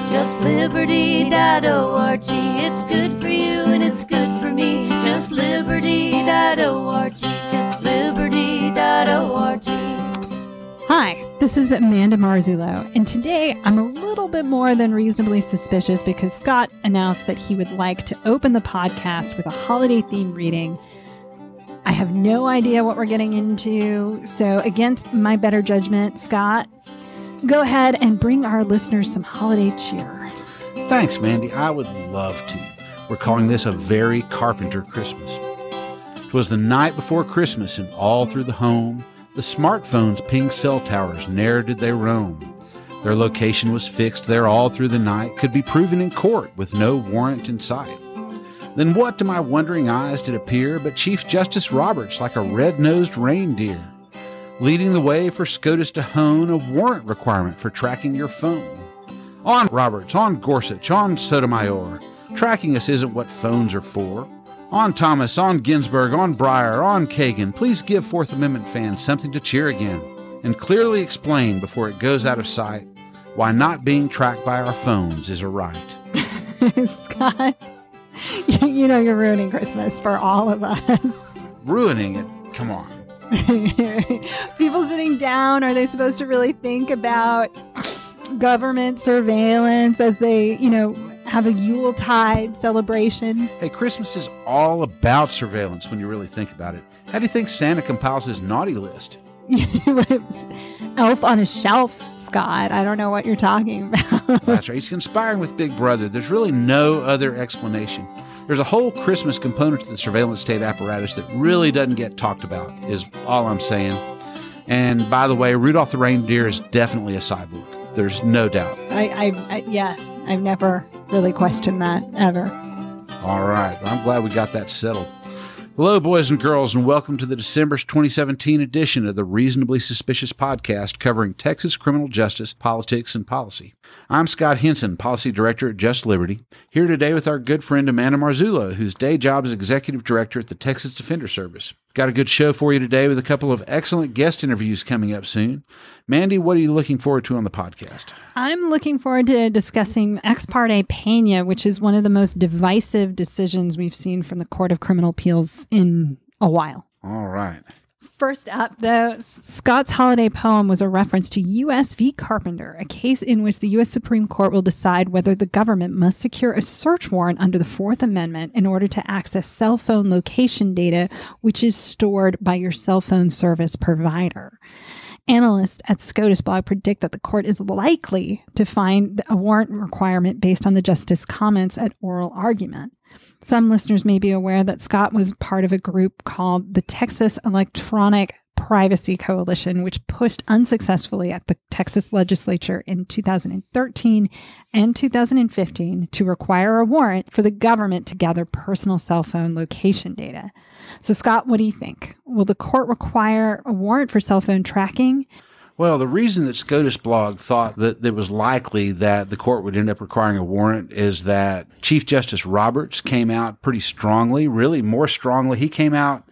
Just liberty.org. It's good for you and it's good for me. Just liberty.org. Just liberty.org. Hi, this is Amanda Marzullo, and today I'm a little bit more than reasonably suspicious because Scott announced that he would like to open the podcast with a holiday-themed reading. I have no idea what we're getting into, so against my better judgment, Scott, go ahead and bring our listeners some holiday cheer. Thanks, Mandy. I would love to. We're calling this a very Carpenter Christmas. 'Twas the night before Christmas, and all through the home, the smartphones pinged cell towers, ne'er did they roam. Their location was fixed there all through the night, could be proven in court with no warrant in sight. Then what to my wondering eyes did appear but Chief Justice Roberts like a red-nosed reindeer, leading the way for SCOTUS to hone a warrant requirement for tracking your phone. On Roberts, on Gorsuch, on Sotomayor, tracking us isn't what phones are for. On Thomas, on Ginsburg, on Breyer, on Kagan, please give Fourth Amendment fans something to cheer again, and clearly explain before it goes out of sight why not being tracked by our phones is a right. Scott, you know you're ruining Christmas for all of us. Ruining it? Come on. People sitting down, are they supposed to really think about government surveillance as they, have a Yuletide celebration? Hey, Christmas is all about surveillance when you really think about it. How do you think Santa compiles his naughty list? Elf on a shelf, Scott. I don't know what you're talking about. That's right. He's conspiring with Big Brother. There's really no other explanation. There's a whole Christmas component to the surveillance state apparatus that really doesn't get talked about, is all I'm saying. And by the way, Rudolph the reindeer is definitely a cyborg. There's no doubt. I've never really questioned that, ever. All right. I'm glad we got that settled. Hello, boys and girls, and welcome to the December 2017 edition of the Reasonably Suspicious podcast covering Texas criminal justice, politics, and policy. I'm Scott Henson, Policy Director at Just Liberty, here today with our good friend Amanda Marzullo, whose day job is Executive Director at the Texas Defender Service. Got a good show for you today with a couple of excellent guest interviews coming up soon. Mandy, what are you looking forward to on the podcast? I'm looking forward to discussing Ex parte Pena, which is one of the most divisive decisions we've seen from the Court of Criminal Appeals in a while. All right. First up, though, Scott's holiday poem was a reference to U.S. v. Carpenter, a case in which the U.S. Supreme Court will decide whether the government must secure a search warrant under the Fourth Amendment in order to access cell phone location data, which is stored by your cell phone service provider. Analysts at SCOTUS blog predict that the court is likely to find a warrant requirement based on the justice's comments at oral argument. Some listeners may be aware that Scott was part of a group called the Texas Electronic Privacy Coalition, which pushed unsuccessfully at the Texas Legislature in 2013 and 2015 to require a warrant for the government to gather personal cell phone location data. So, Scott, what do you think? Will the court require a warrant for cell phone tracking? Well, the reason that SCOTUS blog thought that it was likely that the court would end up requiring a warrant is that Chief Justice Roberts came out pretty strongly, really more strongly. He came out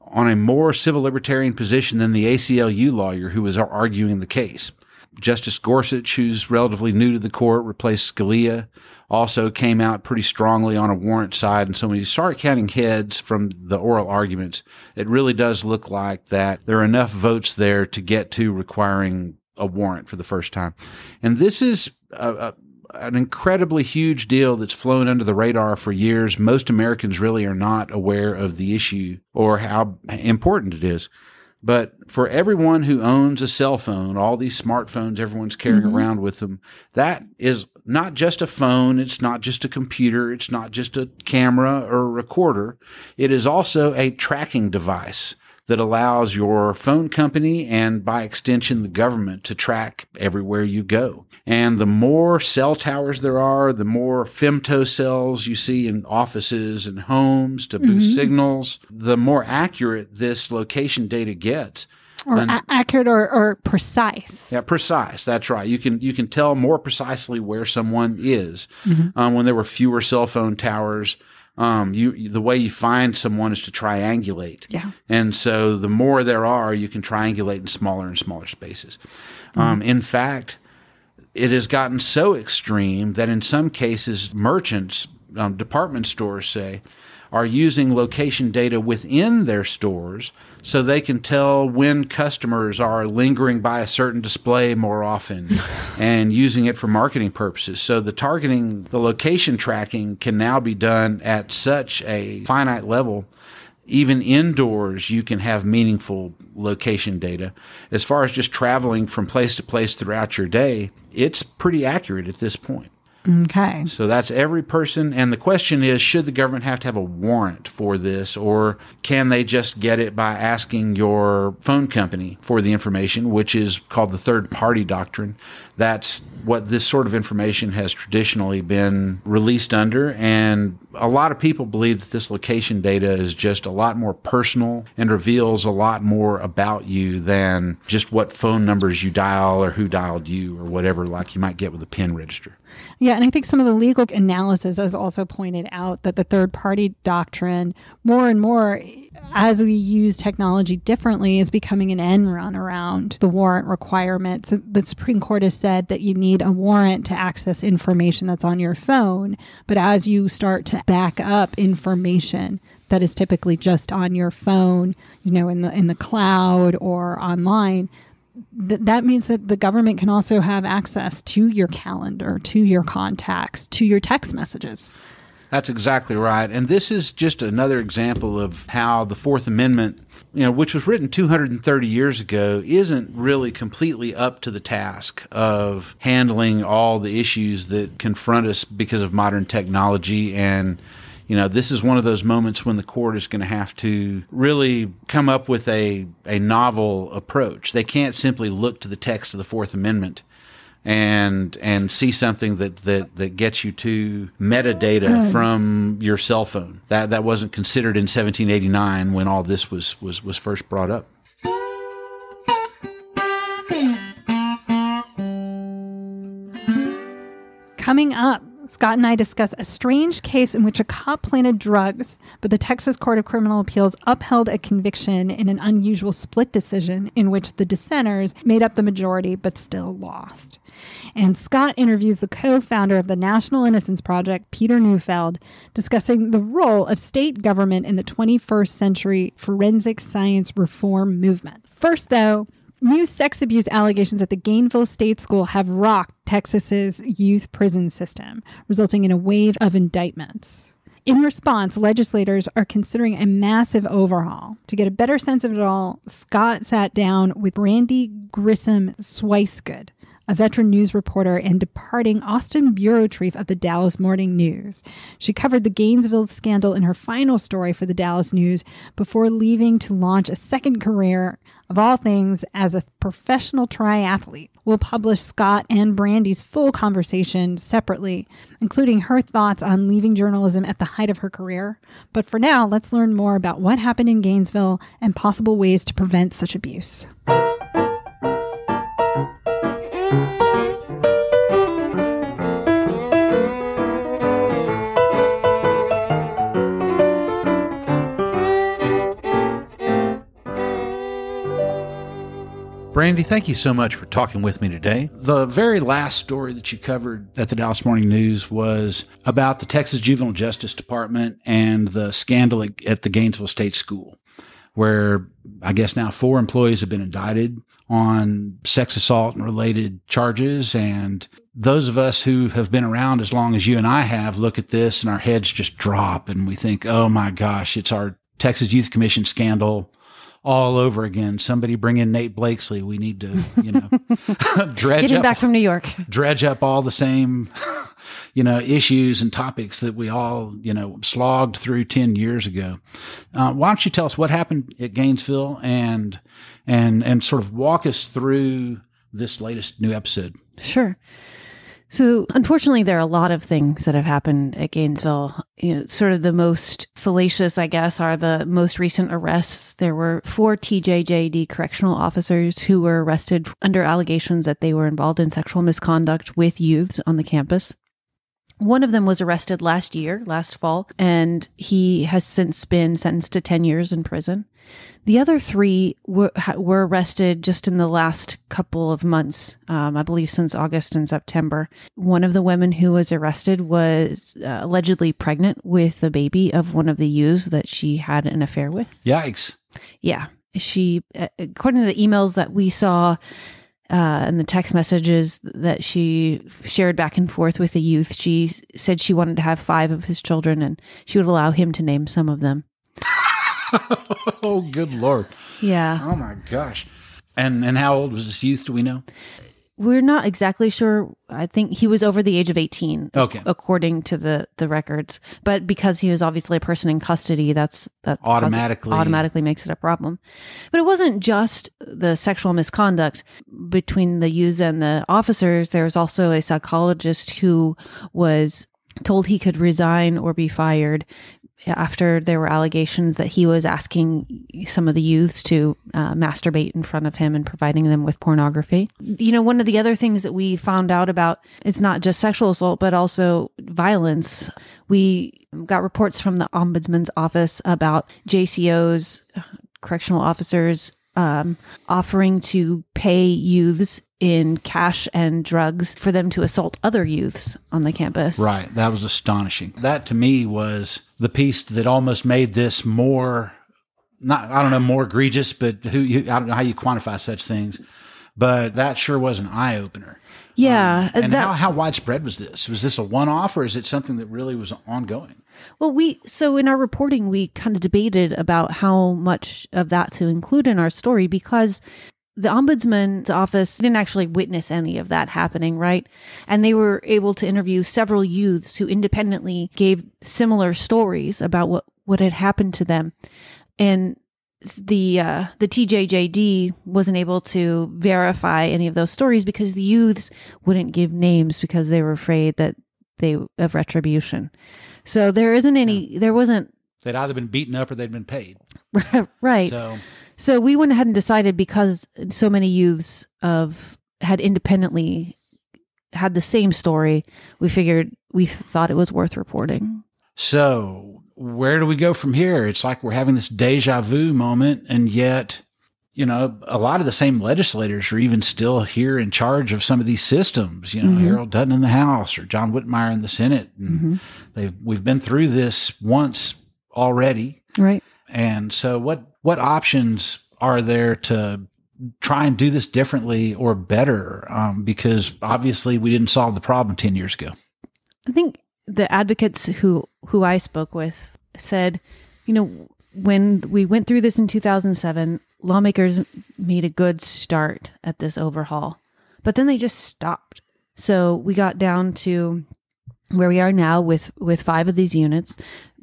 on a more civil libertarian position than the ACLU lawyer who was arguing the case. Justice Gorsuch, who's relatively new to the court, replaced Scalia, also came out pretty strongly on a warrant side. And so when you start counting heads from the oral arguments, it really does look like that there are enough votes there to get to requiring a warrant for the first time. And this is an incredibly huge deal that's flown under the radar for years. Most Americans really are not aware of the issue or how important it is. But for everyone who owns a cell phone, all these smartphones everyone's carrying around with them, that is not just a phone. It's not just a computer. It's not just a camera or a recorder. It is also a tracking device that allows your phone company and by extension the government to track everywhere you go. And the more cell towers there are, the more femtocells you see in offices and homes to boost signals, the more accurate this location data gets. Or accurate or precise. Yeah, precise. That's right. You can tell more precisely where someone is. When there were fewer cell phone towers, the way you find someone is to triangulate. Yeah. And so the more there are, you can triangulate in smaller and smaller spaces. In fact, it has gotten so extreme that in some cases, merchants, department stores, say, are using location data within their stores so they can tell when customers are lingering by a certain display more often and using it for marketing purposes. So the targeting, the location tracking can now be done at such a finite level. Even indoors, you can have meaningful location data. As far as just traveling from place to place throughout your day, it's pretty accurate at this point. Okay. So that's every person. And the question is, should the government have to have a warrant for this, or can they just get it by asking your phone company for the information, which is called the third-party doctrine? That's what this sort of information has traditionally been released under. And a lot of people believe that this location data is just a lot more personal and reveals a lot more about you than just what phone numbers you dial or who dialed you or whatever, like you might get with a PIN register. Yeah, and I think some of the legal analysis has also pointed out that the third-party doctrine, more and more, as we use technology differently, is becoming an end run around the warrant requirement. So the Supreme Court has said that you need a warrant to access information that's on your phone, but as you start to back up information that is typically just on your phone, in the cloud or online, that means that the government can also have access to your calendar, to your contacts, to your text messages. That's exactly right. And this is just another example of how the Fourth Amendment, which was written 230 years ago, isn't really completely up to the task of handling all the issues that confront us because of modern technology. And this is one of those moments when the court is going to have to really come up with a novel approach. They can't simply look to the text of the Fourth Amendment and see something that gets you to metadata from your cell phone. That wasn't considered in 1789 when all this was first brought up. Coming up, Scott and I discuss a strange case in which a cop planted drugs, but the Texas Court of Criminal Appeals upheld a conviction in an unusual split decision in which the dissenters made up the majority but still lost. And Scott interviews the co-founder of the National Innocence Project, Peter Neufeld, discussing the role of state government in the 21st century forensic science reform movement. First, though, new sex abuse allegations at the Gainesville State School have rocked Texas's youth prison system, resulting in a wave of indictments. In response, legislators are considering a massive overhaul. To get a better sense of it all, Scott sat down with Brandy Grissom Swicegood, a veteran news reporter and departing Austin bureau chief of the Dallas Morning News. She covered the Gainesville scandal in her final story for the Dallas News before leaving to launch a second career, of all things, as a professional triathlete. We'll publish Scott and Brandy's full conversation separately, including her thoughts on leaving journalism at the height of her career. But for now, let's learn more about what happened in Gainesville and possible ways to prevent such abuse. Brandy, thank you so much for talking with me today. The very last story that you covered at the Dallas Morning News was about the Texas Juvenile Justice Department and the scandal at the Gainesville State School, where I guess now 4 employees have been indicted on sex assault and related charges. And those of us who have been around as long as you and I have look at this and our heads just drop and we think, oh my gosh, it's our Texas Youth Commission scandal all over again. Somebody bring in Nate Blakesley. We need to, get him back from New York. Dredge up all the same, issues and topics that we all, slogged through 10 years ago. Why don't you tell us what happened at Gainesville and sort of walk us through this latest new episode? Sure. So unfortunately, there are a lot of things that have happened at Gainesville. Sort of the most salacious, I guess, are the most recent arrests. There were 4 TJJD correctional officers who were arrested under allegations that they were involved in sexual misconduct with youths on the campus. One of them was arrested last fall, and he has since been sentenced to 10 years in prison. The other 3 were arrested just in the last couple of months, I believe since August and September. One of the women who was arrested was allegedly pregnant with the baby of one of the youths that she had an affair with. Yikes. Yeah. She, according to the emails that we saw and the text messages that she shared back and forth with the youth, she said she wanted to have 5 of his children and she would allow him to name some of them. Oh, good Lord. Yeah. Oh, my gosh. And how old was this youth? Do we know? We're not exactly sure. I think he was over the age of 18, okay, according to the records. But because he was obviously a person in custody, that automatically makes it a problem. But it wasn't just the sexual misconduct between the youths and the officers. There was also a psychologist who was told he could resign or be fired after there were allegations that he was asking some of the youths to masturbate in front of him and providing them with pornography. You know, one of the other things that we found out about is not just sexual assault, but also violence. We got reports from the Ombudsman's office about JCOs, correctional officers, offering to pay youths in cash and drugs for them to assault other youths on the campus. Right. That was astonishing. That to me was the piece that almost made this more, more egregious, but I don't know how you quantify such things, but that sure was an eye opener. Yeah. And how widespread was this? Was this a one-off or is it something that really was ongoing? Well, so in our reporting, we kind of debated about how much of that to include in our story because the Ombudsman's office didn't actually witness any of that happening, right? And they were able to interview several youths who independently gave similar stories about what had happened to them. And the TJJD wasn't able to verify any of those stories because the youths wouldn't give names because they were afraid that of retribution. So there wasn't. They'd either been beaten up or they'd been paid. Right. So we went ahead and decided because so many youths had independently had the same story, we thought it was worth reporting. So where do we go from here? It's like we're having this deja vu moment, and yet, you know, a lot of the same legislators are even still here in charge of some of these systems. You know, Mm-hmm. Harold Dutton in the House or John Whitmire in the Senate, and we've been through this once already, right? And so, what options are there to try and do this differently or better? Because obviously, we didn't solve the problem 10 years ago. I think the advocates who I spoke with said, you know, when we went through this in 2007, lawmakers made a good start at this overhaul, but then they just stopped. So we got down to where we are now with 5 of these units,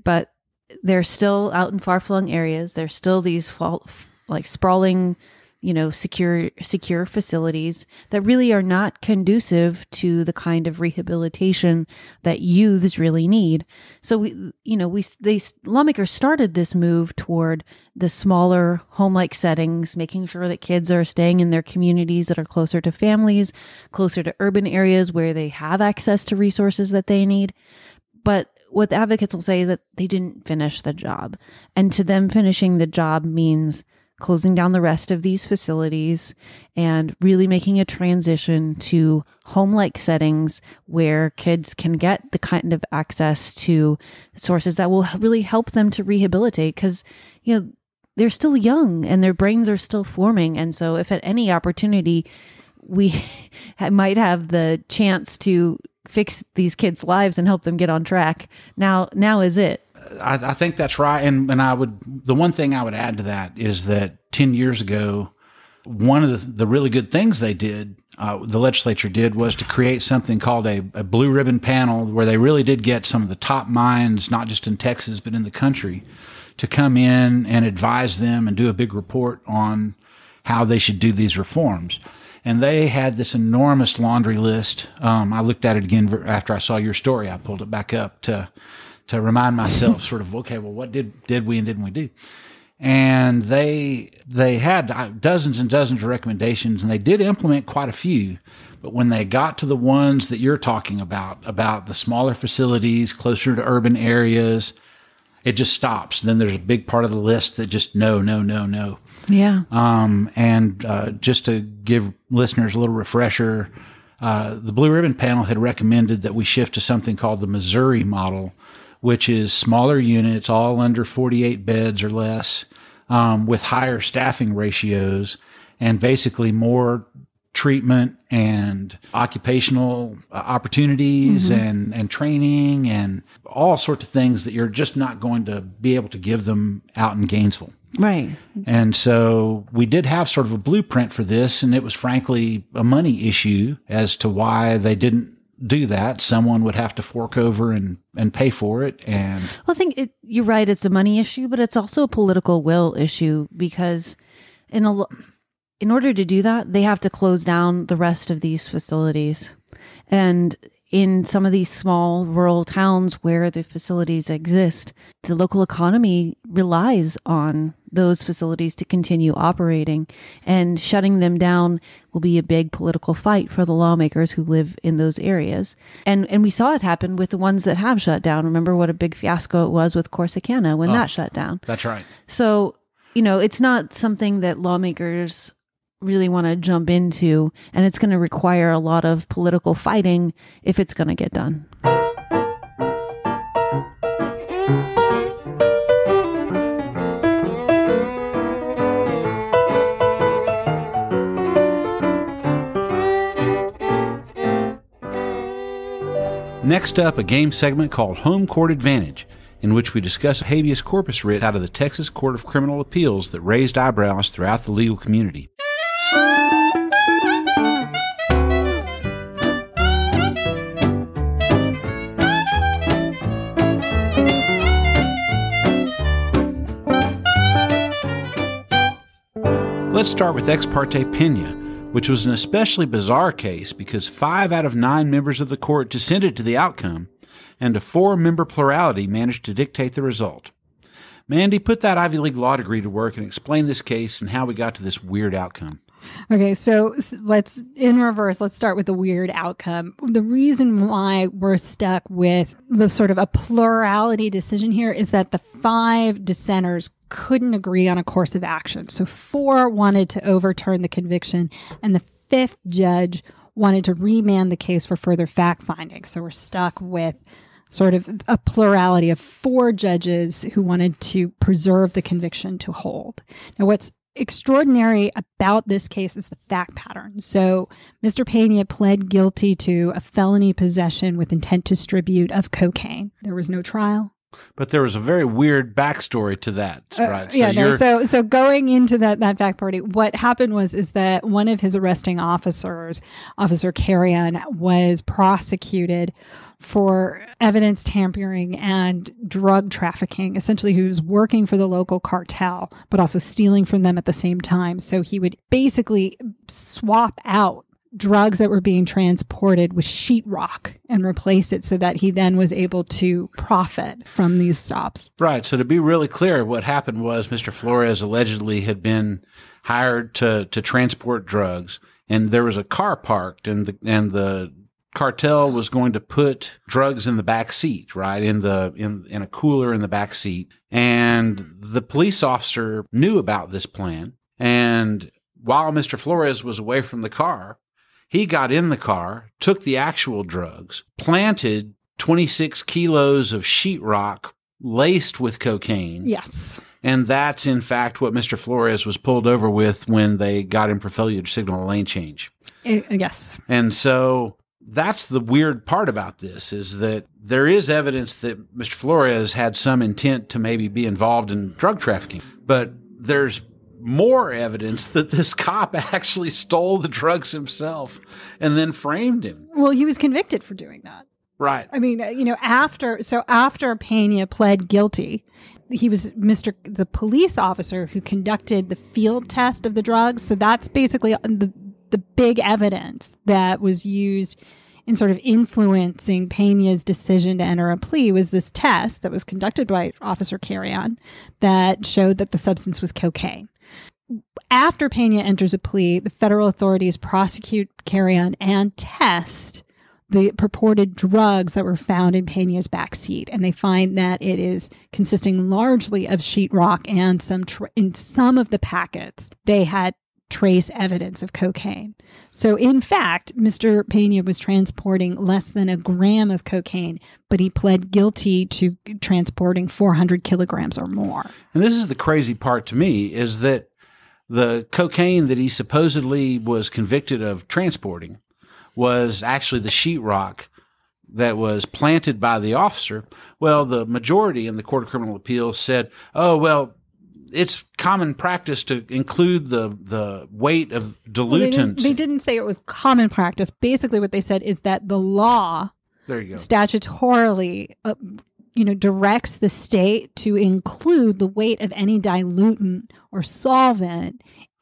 but they're still out in far-flung areas. There's still these sprawling, you know, secure facilities that really are not conducive to the kind of rehabilitation that youths really need. So lawmakers started this move toward the smaller home-like settings, making sure that kids are staying in their communities that are closer to families, closer to urban areas where they have access to resources that they need. But what the advocates will say is that they didn't finish the job. And to them, finishing the job means closing down the rest of these facilities and really making a transition to home-like settings where kids can get the kind of access to sources that will really help them to rehabilitate. Because, you know, they're still young and their brains are still forming. And so if at any opportunity we might have the chance to fix these kids' lives and help them get on track, now is it. I think that's right. And the one thing I would add to that is that 10 years ago, one of the really good things they did, the legislature did, was to create something called a blue ribbon panel where they really did get some of the top minds, not just in Texas, but in the country, to come in and advise them and do a big report on how they should do these reforms. And they had this enormous laundry list. I looked at it again after I saw your story. I pulled it back up to remind myself sort of, okay, well, what did we and didn't we do? And they had dozens and dozens of recommendations, and they did implement quite a few. But when they got to the ones that you're talking about the smaller facilities closer to urban areas, it just stops. Then there's a big part of the list that just no. Yeah. And just to give listeners a little refresher, the Blue Ribbon Panel had recommended that we shift to something called the Missouri model, which is smaller units, all under 48 beds or less, with higher staffing ratios and basically more treatment and occupational opportunities and training and all sorts of things that you're just not going to be able to give them out in Gainesville. Right. And so we did have sort of a blueprint for this, and it was frankly a money issue as to why they didn't do that. Someone would have to fork over and pay for it. And Well, I think you're right. It's a money issue, but it's also a political will issue because in order to do that, they have to close down the rest of these facilities. And in some of these small rural towns where the facilities exist, the local economy relies on those facilities to continue operating, and shutting them down will be a big political fight for the lawmakers who live in those areas. And we saw it happen with the ones that have shut down. Remember what a big fiasco it was with Corsicana when that shut down. That's right. So, it's not something that lawmakers really want to jump into, and it's going to require a lot of political fighting if it's going to get done. Next up, a game segment called Home Court Advantage, in which we discuss a habeas corpus writ out of the Texas Court of Criminal Appeals that raised eyebrows throughout the legal community. Let's start with Ex parte Pena, which was an especially bizarre case because 5 out of 9 members of the court dissented to the outcome, and a 4-member plurality managed to dictate the result. Mandy, put that Ivy League law degree to work and explain this case and how we got to this weird outcome. Okay, so let's start with the weird outcome. The reason why we're stuck with the sort of a plurality decision here is that the 5 dissenters couldn't agree on a course of action. So 4 wanted to overturn the conviction, and the 5th judge wanted to remand the case for further fact finding. So we're stuck with sort of a plurality of 4 judges who wanted to preserve the conviction to hold. Now, what's extraordinary about this case is the fact pattern. So Mr. Pena pled guilty to a felony possession with intent to distribute of cocaine. There was no trial. But there was a very weird backstory to that, right? So going into that fact party, what happened is that one of his arresting officers, Officer Carrion, was prosecuted for evidence tampering and drug trafficking. Essentially, he was working for the local cartel, but also stealing from them at the same time. So he would basically swap out drugs that were being transported with sheetrock and replace it so that he then was able to profit from these stops. Right. So to be really clear, what happened was Mr. Flores allegedly had been hired to transport drugs, and there was a car parked, and the cartel was going to put drugs in the back seat, right, in a cooler in the back seat. And the police officer knew about this plan. And while Mr. Flores was away from the car, he got in the car, took the actual drugs, planted 26 kilos of sheetrock laced with cocaine. Yes. And that's, in fact, what Mr. Flores was pulled over with when they got him for failure to signal a lane change. Yes. And so that's the weird part about this, is that there is evidence that Mr. Flores had some intent to maybe be involved in drug trafficking. But there's more evidence that this cop actually stole the drugs himself and then framed him. Well, he was convicted for doing that. Right. I mean, after Pena pled guilty, he was the police officer who conducted the field test of the drugs. So that's basically the big evidence that was used in sort of influencing Pena's decision to enter a plea was this test that was conducted by Officer Carrion that showed that the substance was cocaine. After Pena enters a plea, the federal authorities prosecute Carrion and test the purported drugs that were found in Pena's backseat, and they find that it is consisting largely of sheetrock, and in some of the packets they had trace evidence of cocaine. So in fact, Mr. Pena was transporting less than a gram of cocaine, but he pled guilty to transporting 400 kilograms or more. And this is the crazy part to me, is that the cocaine that he supposedly was convicted of transporting was actually the sheetrock that was planted by the officer. Well, the majority in the Court of Criminal Appeals said, oh, well, it's common practice to include the weight of dilutants. Well, they didn't say it was common practice. Basically, what they said is that the law, there you go, statutorily, directs the state to include the weight of any dilutant or solvent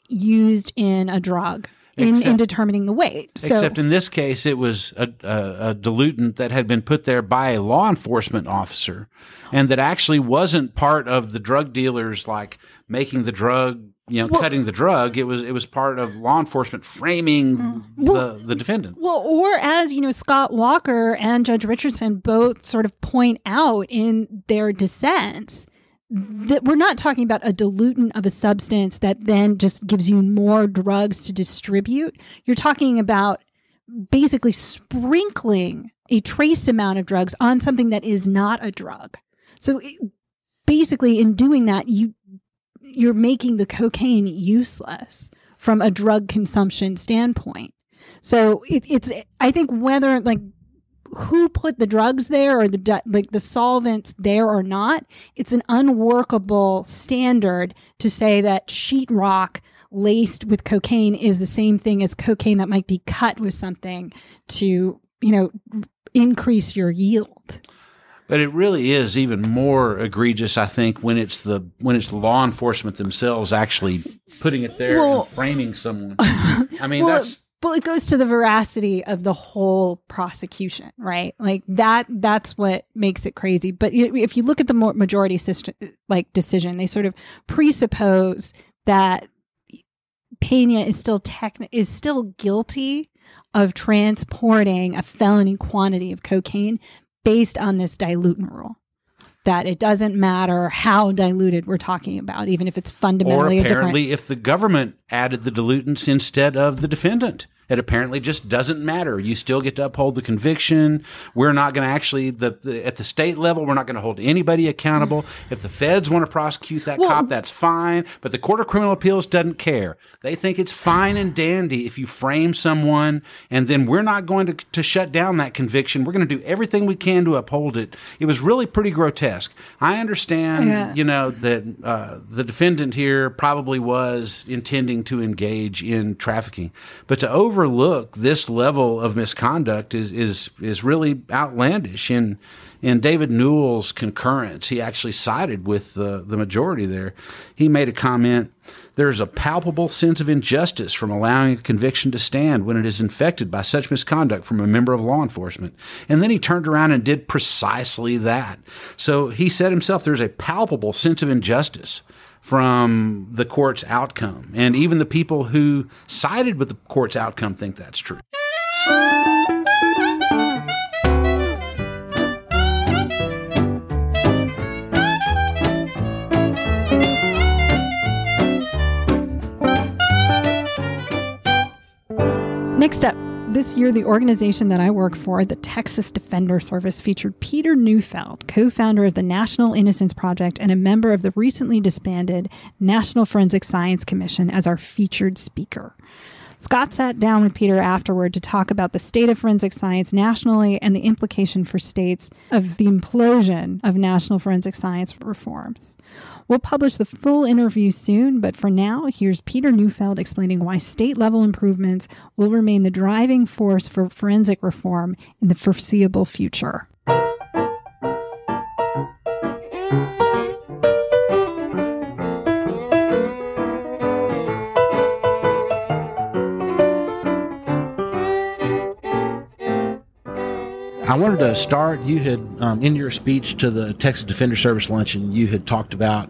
used in a drug in determining the weight. Except in this case, it was a dilutant that had been put there by a law enforcement officer, and that actually wasn't part of the drug dealers like making the drug, cutting the drug. It was part of law enforcement framing the defendant. Well, or as Scott Walker and Judge Richardson both sort of point out in their dissents, that we're not talking about a dilutant of a substance that then just gives you more drugs to distribute. You're talking about basically sprinkling a trace amount of drugs on something that is not a drug. So basically, in doing that, you're making the cocaine useless from a drug consumption standpoint. So it's I think whether who put the drugs there or the solvents there or not, it's an unworkable standard to say that sheetrock laced with cocaine is the same thing as cocaine that might be cut with something to, increase your yield. But it really is even more egregious, I think, when it's the law enforcement themselves actually putting it there and framing someone. I mean, Well, it goes to the veracity of the whole prosecution, right? Like that's what makes it crazy. But if you look at the majority decision, they sort of presuppose that Pena is still guilty of transporting a felony quantity of cocaine based on this dilutant rule. That it doesn't matter how diluted we're talking about, even if it's fundamentally different. Or apparently if the government added the dilutants instead of the defendant. It apparently just doesn't matter. You still get to uphold the conviction. We're not going to actually, at the state level, we're not going to hold anybody accountable. If the feds want to prosecute that cop, that's fine. But the Court of Criminal Appeals doesn't care. They think it's fine and dandy if you frame someone, and then we're not going to shut down that conviction. We're going to do everything we can to uphold it. It was really pretty grotesque. I understand, that the defendant here probably was intending to engage in trafficking. But to overlook this level of misconduct is really outlandish. In David Newell's concurrence, he actually sided with the majority there. He made a comment, "There is a palpable sense of injustice from allowing a conviction to stand when it is infected by such misconduct from a member of law enforcement." And then he turned around and did precisely that. So he said himself, there's a palpable sense of injustice from the court's outcome. And even the people who sided with the court's outcome think that's true. Next up, this year, the organization that I work for, the Texas Defender Service, featured Peter Neufeld, co-founder of the National Innocence Project and a member of the recently disbanded National Forensic Science Commission, as our featured speaker. Scott sat down with Peter afterward to talk about the state of forensic science nationally and the implication for states of the implosion of national forensic science reforms. We'll publish the full interview soon, but for now, here's Peter Neufeld explaining why state-level improvements will remain the driving force for forensic reform in the foreseeable future. I wanted to start, you had, in your speech to the Texas Defender Service Luncheon, you had talked about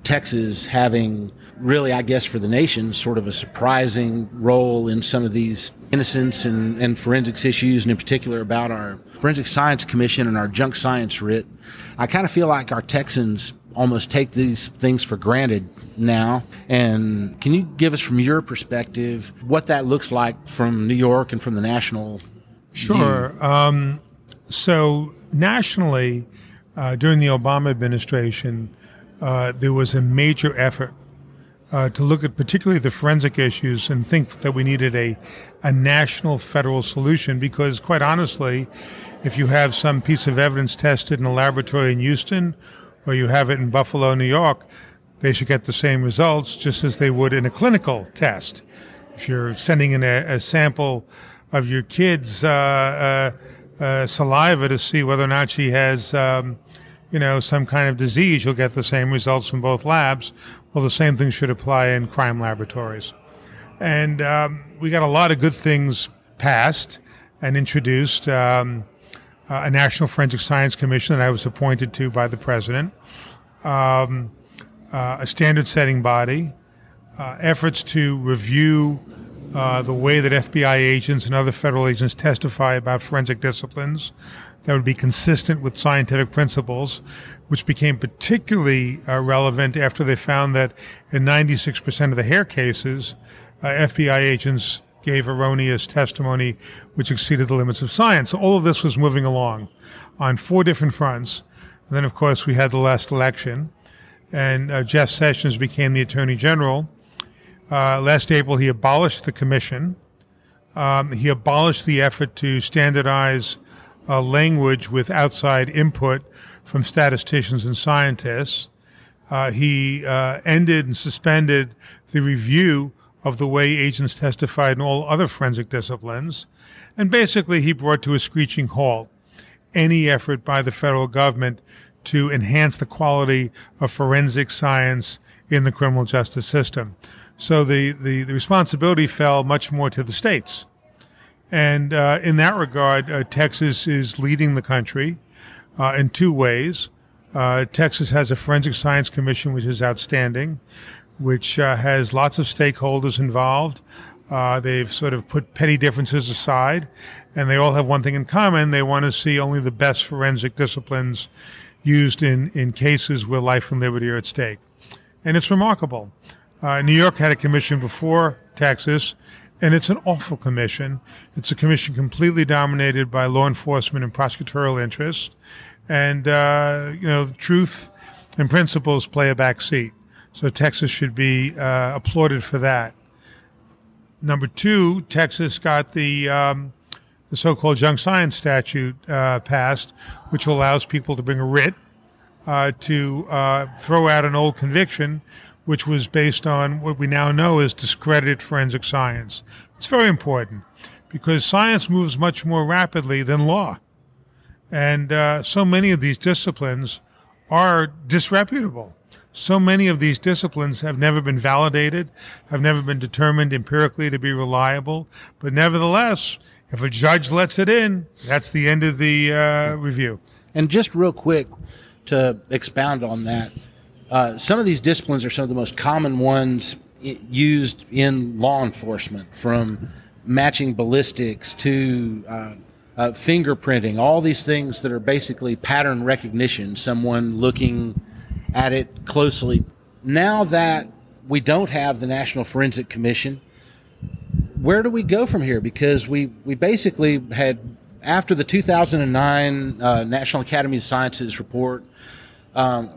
Texas having really, I guess, for the nation, sort of a surprising role in some of these innocence and forensics issues, and in particular about our Forensic Science Commission and our junk science writ. I kind of feel like our Texans almost take these things for granted now. And can you give us from your perspective what that looks like from New York and from the national Sure. So nationally, during the Obama administration, there was a major effort to look at particularly the forensic issues and think that we needed a national federal solution because, quite honestly, if you have some piece of evidence tested in a laboratory in Houston or you have it in Buffalo, New York, they should get the same results just as they would in a clinical test. If you're sending in a sample of your kid's saliva to see whether or not she has some kind of disease, you'll get the same results from both labs. Well, the same thing should apply in crime laboratories. And we got a lot of good things passed and introduced. A National Forensic Science Commission that I was appointed to by the president, a standard-setting body, efforts to review the way that FBI agents and other federal agents testify about forensic disciplines that would be consistent with scientific principles, which became particularly relevant after they found that in 96% of the hair cases, FBI agents gave erroneous testimony which exceeded the limits of science. So all of this was moving along on 4 different fronts. And then, of course, we had the last election, and Jeff Sessions became the Attorney General. Last April, he abolished the commission. He abolished the effort to standardize language with outside input from statisticians and scientists. He ended and suspended the review of the way agents testified in all other forensic disciplines. And basically, he brought to a screeching halt any effort by the federal government to enhance the quality of forensic science in the criminal justice system. So the responsibility fell much more to the states. And in that regard, Texas is leading the country in 2 ways. Texas has a Forensic Science Commission, which is outstanding, which has lots of stakeholders involved. They've sort of put petty differences aside, and they all have one thing in common. They want to see only the best forensic disciplines used in cases where life and liberty are at stake. And it's remarkable. New York had a commission before Texas, and it's an awful commission. It's a commission completely dominated by law enforcement and prosecutorial interests. And, truth and principles play a back seat. So Texas should be applauded for that. Number 2, Texas got the so-called junk science statute passed, which allows people to bring a writ to throw out an old conviction, which was based on what we now know is discredited forensic science. It's very important because science moves much more rapidly than law. And so many of these disciplines are disreputable. So many of these disciplines have never been validated, have never been determined empirically to be reliable. But nevertheless, if a judge lets it in, that's the end of the review. And just real quick to expound on that, some of these disciplines are some of the most common ones used in law enforcement, from matching ballistics to fingerprinting, all these things that are basically pattern recognition, someone looking at it closely. Now that we don't have the National Forensic Commission, where do we go from here? Because we basically had, after the 2009 National Academy of Sciences report,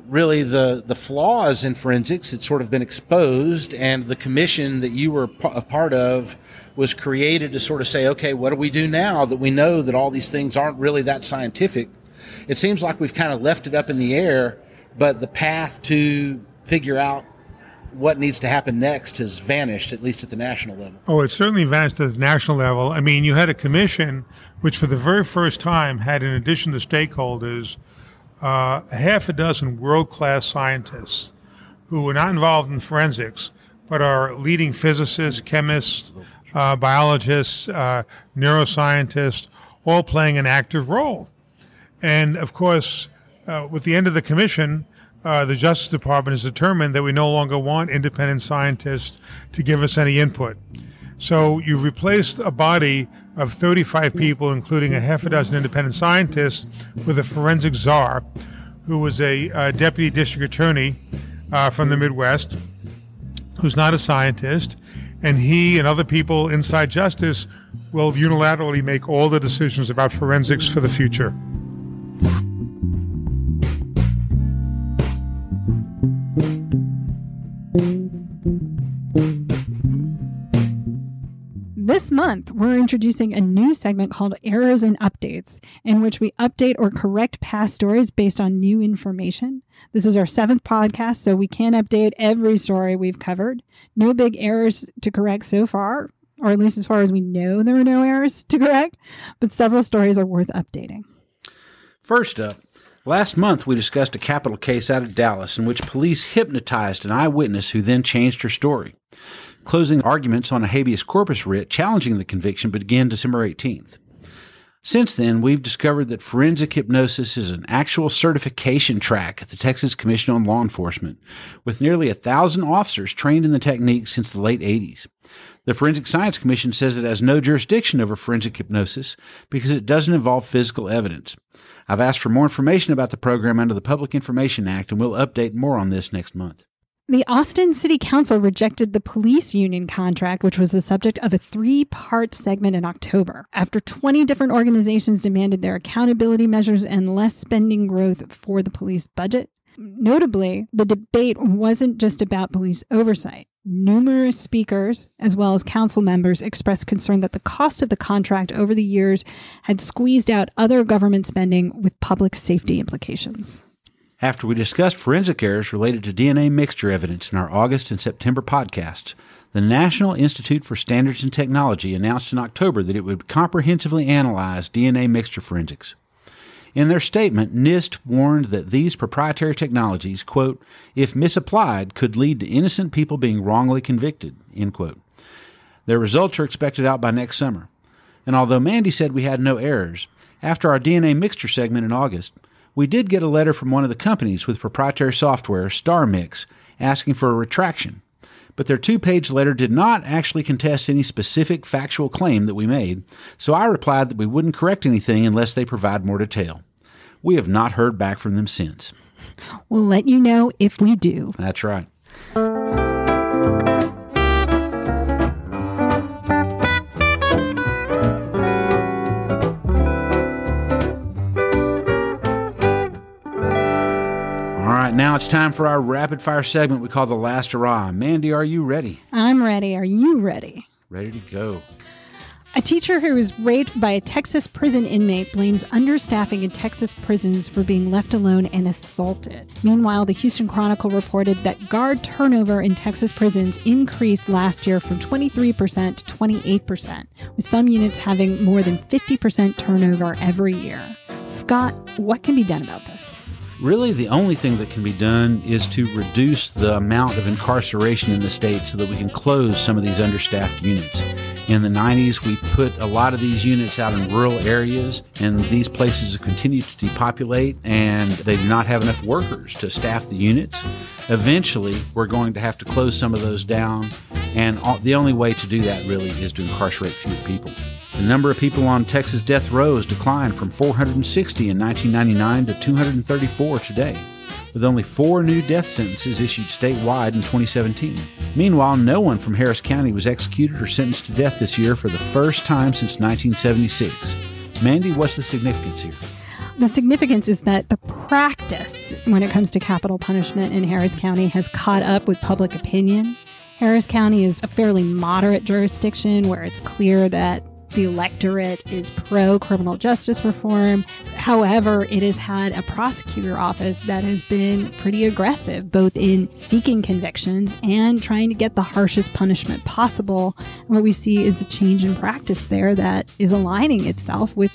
really the flaws in forensics had sort of been exposed, and the commission that you were a part of was created to sort of say, okay, what do we do now that we know that all these things aren't really that scientific? It seems like we've kind of left it up in the air, but the path to figure out what needs to happen next has vanished, at least at the national level. Oh, it certainly vanished at the national level. I mean, you had a commission which for the very first time had, in addition to stakeholders, half a dozen world-class scientists who were not involved in forensics, but are leading physicists, chemists, biologists, neuroscientists, all playing an active role. And, of course, with the end of the commission, the Justice Department has determined that we no longer want independent scientists to give us any input. So you've replaced a body of 35 people, including a half a dozen independent scientists, with a forensic czar, who was a deputy district attorney from the Midwest, who's not a scientist, and he and other people inside justice will unilaterally make all the decisions about forensics for the future. This month, we're introducing a new segment called Errors and Updates, in which we update or correct past stories based on new information. This is our 7th podcast, so we can't update every story we've covered. No big errors to correct so far, or at least as far as we know, there are no errors to correct, but several stories are worth updating. First up, last month we discussed a capital case out of Dallas in which police hypnotized an eyewitness who then changed her story. Closing arguments on a habeas corpus writ challenging the conviction began December 18th. Since then, we've discovered that forensic hypnosis is an actual certification track at the Texas Commission on Law Enforcement, with nearly 1,000 officers trained in the technique since the late 80s. The Forensic Science Commission says it has no jurisdiction over forensic hypnosis because it doesn't involve physical evidence. I've asked for more information about the program under the Public Information Act, and we'll update more on this next month. The Austin City Council rejected the police union contract, which was the subject of a 3-part segment in October, after 20 different organizations demanded their accountability measures and less spending growth for the police budget. Notably, the debate wasn't just about police oversight. Numerous speakers, as well as council members, expressed concern that the cost of the contract over the years had squeezed out other government spending with public safety implications. After we discussed forensic errors related to DNA mixture evidence in our August and September podcasts, the National Institute for Standards and Technology announced in October that it would comprehensively analyze DNA mixture forensics. In their statement, NIST warned that these proprietary technologies, quote, if misapplied, could lead to innocent people being wrongly convicted, end quote. Their results are expected out by next summer. And although Mandy said we had no errors, after our DNA mixture segment in August, we did get a letter from one of the companies with proprietary software, StarMix, asking for a retraction. But their 2-page letter did not actually contest any specific factual claim that we made, so I replied that we wouldn't correct anything unless they provide more detail. We have not heard back from them since. We'll let you know if we do. That's right. Now it's time for our rapid-fire segment we call the Last Hurrah. Mandy, are you ready? I'm ready. Are you ready? Ready to go. A teacher who was raped by a Texas prison inmate blames understaffing in Texas prisons for being left alone and assaulted. Meanwhile, the Houston Chronicle reported that guard turnover in Texas prisons increased last year from 23% to 28%, with some units having more than 50% turnover every year. Scott, what can be done about this? Really, the only thing that can be done is to reduce the amount of incarceration in the state so that we can close some of these understaffed units. In the 90s, we put a lot of these units out in rural areas, and these places have continued to depopulate, and they do not have enough workers to staff the units. Eventually, we're going to have to close some of those down, and the only way to do that really is to incarcerate fewer people. The number of people on Texas death rows declined from 460 in 1999 to 234 today, with only 4 new death sentences issued statewide in 2017. Meanwhile, no one from Harris County was executed or sentenced to death this year for the first time since 1976. Mandy, what's the significance here? The significance is that the practice when it comes to capital punishment in Harris County has caught up with public opinion. Harris County is a fairly moderate jurisdiction where it's clear that the electorate is pro-criminal justice reform. However, it has had a prosecutor office that has been pretty aggressive, both in seeking convictions and trying to get the harshest punishment possible. And what we see is a change in practice there that is aligning itself with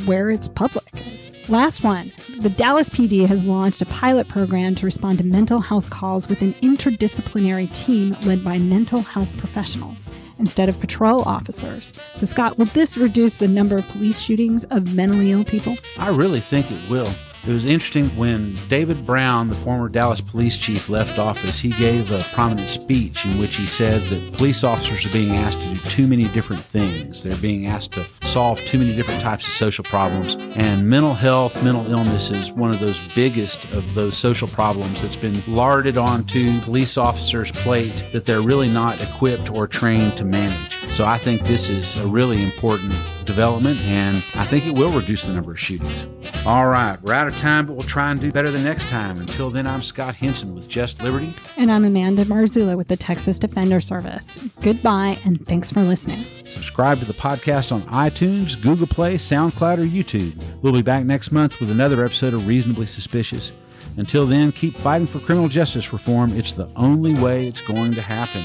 where its public is. Last one, the Dallas PD has launched a pilot program to respond to mental health calls with an interdisciplinary team led by mental health professionals instead of patrol officers. So Scott, will this reduce the number of police shootings of mentally ill people? I really think it will. It was interesting when David Brown, the former Dallas police chief, left office, he gave a prominent speech in which he said that police officers are being asked to do too many different things. They're being asked to solve too many different types of social problems. And mental health, mental illness is one of those biggest of those social problems that's been larded onto police officers' plate that they're really not equipped or trained to manage. So I think this is a really important development, and I think it will reduce the number of shootings. All right, we're out of time, but we'll try and do better the next time. Until then, I'm Scott Henson with Just Liberty. And I'm Amanda Marzullo with the Texas Defender Service. Goodbye, and thanks for listening. Subscribe to the podcast on iTunes, Google Play, SoundCloud, or YouTube. We'll be back next month with another episode of Reasonably Suspicious. Until then, keep fighting for criminal justice reform. It's the only way it's going to happen.